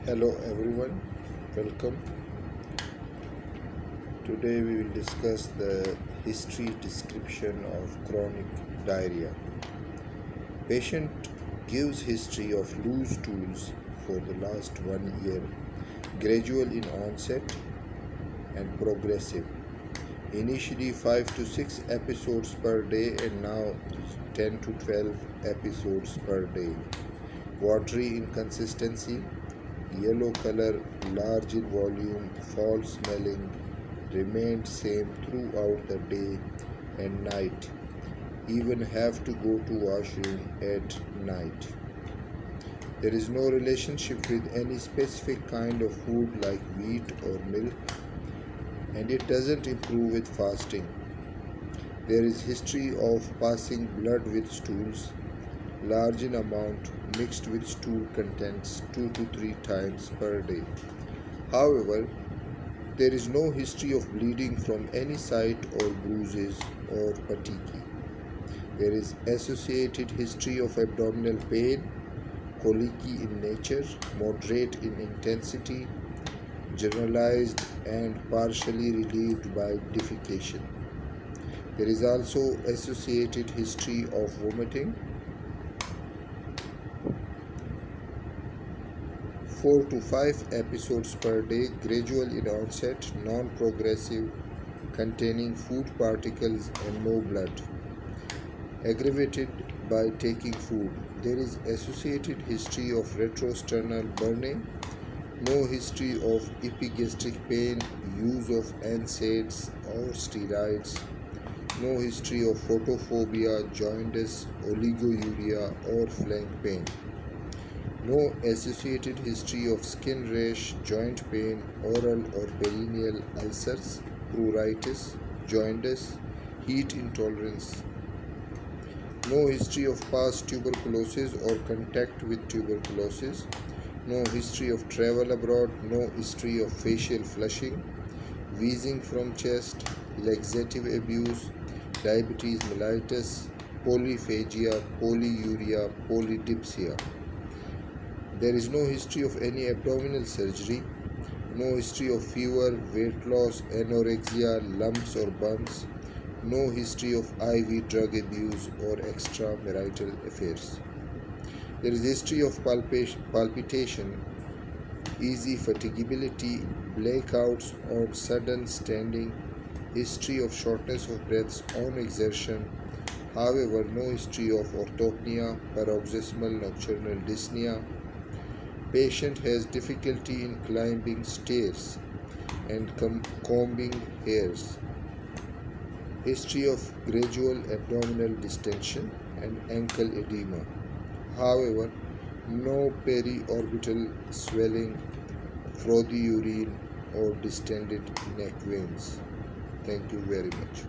Hello everyone, welcome. Today we will discuss the history description of chronic diarrhea. Patient gives history of loose stools for the last 1 year, gradual in onset and progressive. Initially 5 to 6 episodes per day and now 10 to 12 episodes per day. Watery inconsistency, yellow color, large in volume, foul smelling, remained same throughout the day and night. Even have to go to washroom at night. There is no relationship with any specific kind of food like wheat or milk, and it doesn't improve with fasting. There is history of passing blood with stools, large in amount mixed with stool contents 2 to 3 times per day. However, there is no history of bleeding from any site or bruises or fatigue. There is associated history of abdominal pain, colicky in nature, moderate in intensity, generalized and partially relieved by defecation. There is also associated history of vomiting. 4 to 5 episodes per day, gradual in onset, non-progressive, containing food particles and no blood. Aggravated by taking food. There is associated history of retrosternal burning, no history of epigastric pain, use of NSAIDs or steroids, no history of photophobia, jaundice, oliguria or flank pain. No associated history of skin rash, joint pain, oral or perineal ulcers, pruritus, jaundice, heat intolerance. No history of past tuberculosis or contact with tuberculosis. No history of travel abroad. No history of facial flushing, wheezing from chest, laxative abuse, diabetes mellitus, polyphagia, polyuria, polydipsia. There is no history of any abdominal surgery, no history of fever, weight loss, anorexia, lumps or bumps, no history of IV drug abuse or extramarital affairs. There is history of palpitation, easy fatigability, blackouts on sudden standing, history of shortness of breaths on exertion. However, no history of orthopnea, paroxysmal nocturnal dyspnea. Patient has difficulty in climbing stairs and combing hairs. History of gradual abdominal distension and ankle edema. However, no periorbital swelling, frothy urine or distended neck veins. Thank you very much.